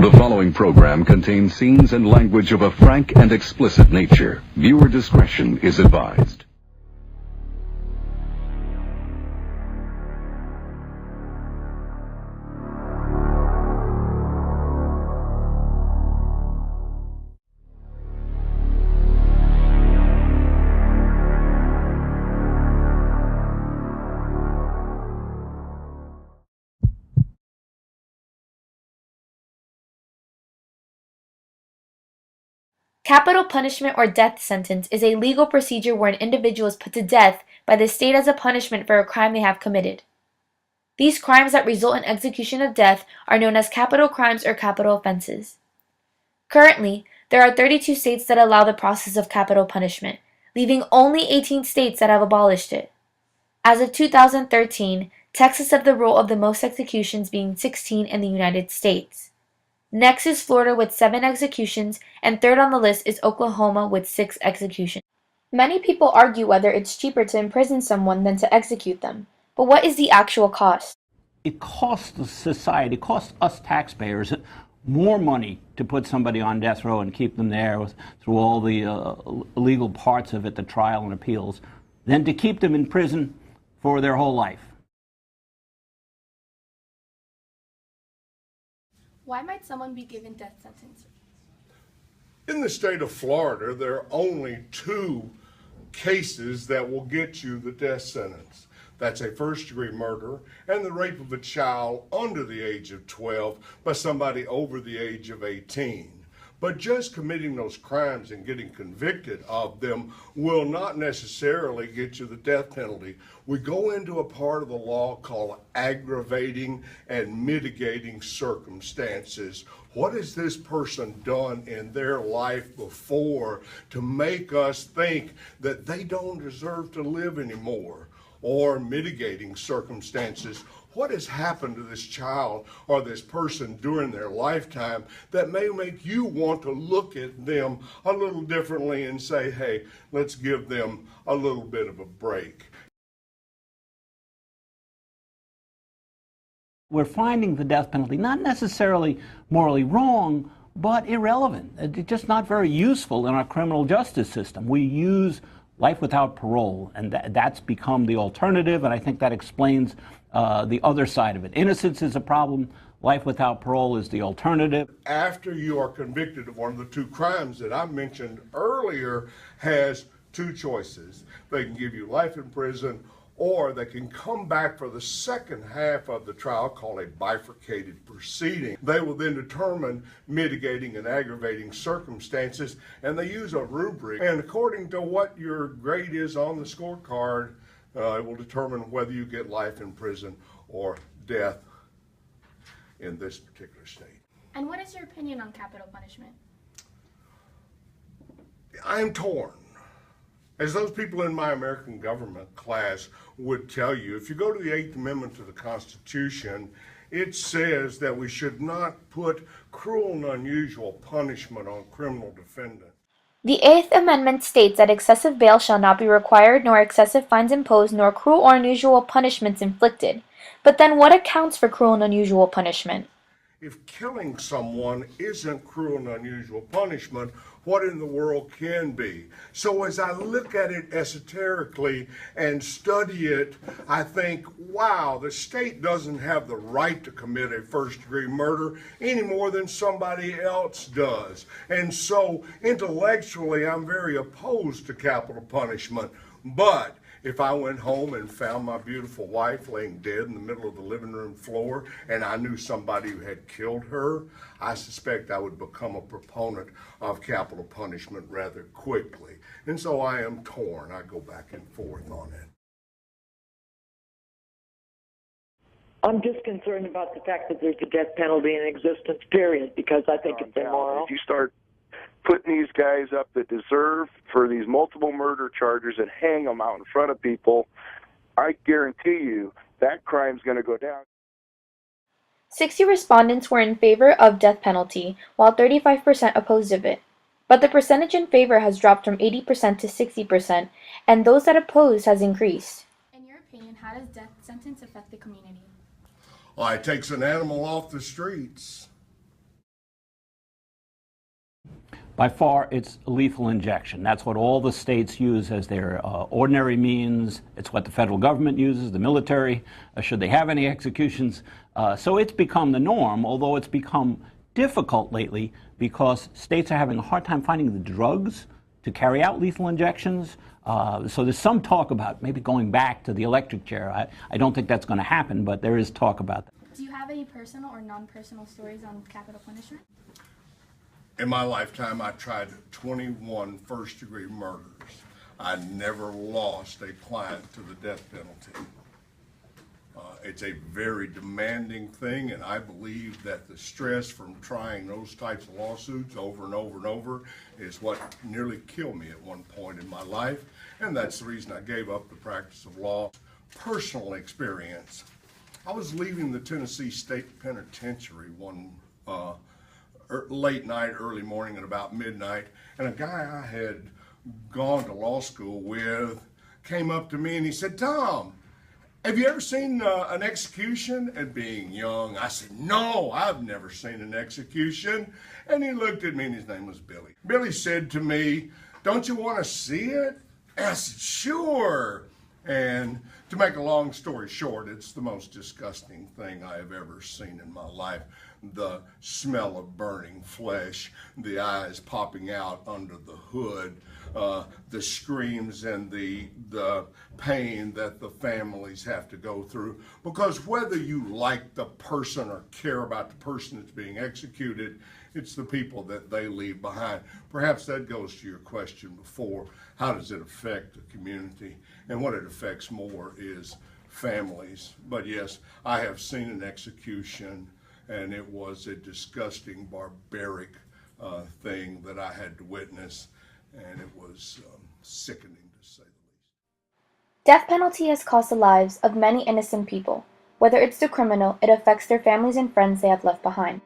The following program contains scenes and language of a frank and explicit nature. Viewer discretion is advised. Capital punishment or death sentence is a legal procedure where an individual is put to death by the state as a punishment for a crime they have committed. These crimes that result in execution of death are known as capital crimes or capital offenses. Currently, there are 32 states that allow the process of capital punishment, leaving only 18 states that have abolished it. As of 2013, Texas had the rule of the most executions, being 16 in the United States. Next is Florida with 7 executions, and third on the list is Oklahoma with 6 executions. Many people argue whether it's cheaper to imprison someone than to execute them, but what is the actual cost? It costs the society, it costs us taxpayers more money to put somebody on death row and keep them there through all the legal parts of it, the trial and appeals, than to keep them in prison for their whole life. Why might someone be given death sentence? In the state of Florida, there are only 2 cases that will get you the death sentence. That's a first-degree murder and the rape of a child under the age of 12 by somebody over the age of 18. But just committing those crimes and getting convicted of them will not necessarily get you the death penalty. We go into a part of the law called aggravating and mitigating circumstances. What has this person done in their life before to make us think that they don't deserve to live anymore? Or mitigating circumstances. What has happened to this child or this person during their lifetime that may make you want to look at them a little differently and say, hey, let's give them a little bit of a break? We're finding the death penalty not necessarily morally wrong, but irrelevant. It's just not very useful in our criminal justice system. We use life without parole, and that's become the alternative, and I think that explains the other side of it. Innocence is a problem. Life without parole is the alternative. After you are convicted of one of the 2 crimes that I mentioned earlier, has 2 choices. They can give you life in prison, or they can come back for the second half of the trial, called a bifurcated proceeding. They will then determine mitigating and aggravating circumstances, and they use a rubric. And according to what your grade is on the scorecard, it will determine whether you get life in prison or death in this particular state. And what is your opinion on capital punishment? I'm torn. As those people in my American government class would tell you, if you go to the 8th Amendment to the Constitution, it says that we should not put cruel and unusual punishment on criminal defendants. The 8th Amendment states that excessive bail shall not be required, nor excessive fines imposed, nor cruel or unusual punishments inflicted. But then what accounts for cruel and unusual punishment? If killing someone isn't cruel and unusual punishment, what in the world can be? So as I look at it esoterically and study it, I think, wow, the state doesn't have the right to commit a first-degree murder any more than somebody else does. And so intellectually, I'm very opposed to capital punishment. But if I went home and found my beautiful wife laying dead in the middle of the living room floor and I knew somebody who had killed her, I suspect I would become a proponent of capital punishment rather quickly. And so I am torn. I go back and forth on it. I'm just concerned about the fact that there's a death penalty in existence, period, because I think it's immoral. If you start putting these guys up that deserve for these multiple murder charges and hang them out in front of people, I guarantee you that crime's going to go down. 60 respondents were in favor of death penalty, while 35% opposed of it. But the percentage in favor has dropped from 80% to 60%, and those that oppose has increased. In your opinion, how does death sentence affect the community? Well, it takes an animal off the streets. By far, it's lethal injection. That's what all the states use as their ordinary means. It's what the federal government uses, the military, should they have any executions. So it's become the norm, although it's become difficult lately because states are having a hard time finding the drugs to carry out lethal injections. So there's some talk about maybe going back to the electric chair. I don't think that's going to happen, but there is talk about that. Do you have any personal or non-personal stories on capital punishment? In my lifetime, I tried 21 first-degree murders. I never lost a client to the death penalty. It's a very demanding thing, and I believe that the stress from trying those types of lawsuits over and over and over is what nearly killed me at one point in my life, and that's the reason I gave up the practice of law. Personal experience. I was leaving the Tennessee State Penitentiary one late night, early morning at about midnight, and a guy I had gone to law school with came up to me and he said, "Tom, have you ever seen an execution?" And being young, I said, "No, I've never seen an execution." And he looked at me, and his name was Billy. Billy said to me, "Don't you want to see it?" And I said, "Sure." And to make a long story short, it's the most disgusting thing I have ever seen in my life. The smell of burning flesh, the eyes popping out under the hood, the screams and the pain that the families have to go through. Because whether you like the person or care about the person that's being executed, it's the people that they leave behind. Perhaps that goes to your question before, how does it affect the community? And what it affects more is families. But yes, I have seen an execution, and it was a disgusting, barbaric thing that I had to witness, and it was sickening to say the least. Death penalty has cost the lives of many innocent people. Whether it's the criminal, it affects their families and friends they have left behind.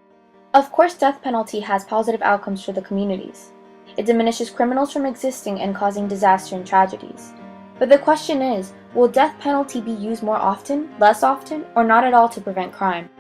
Of course, death penalty has positive outcomes for the communities. It diminishes criminals from existing and causing disaster and tragedies. But the question is, will death penalty be used more often, less often, or not at all to prevent crime?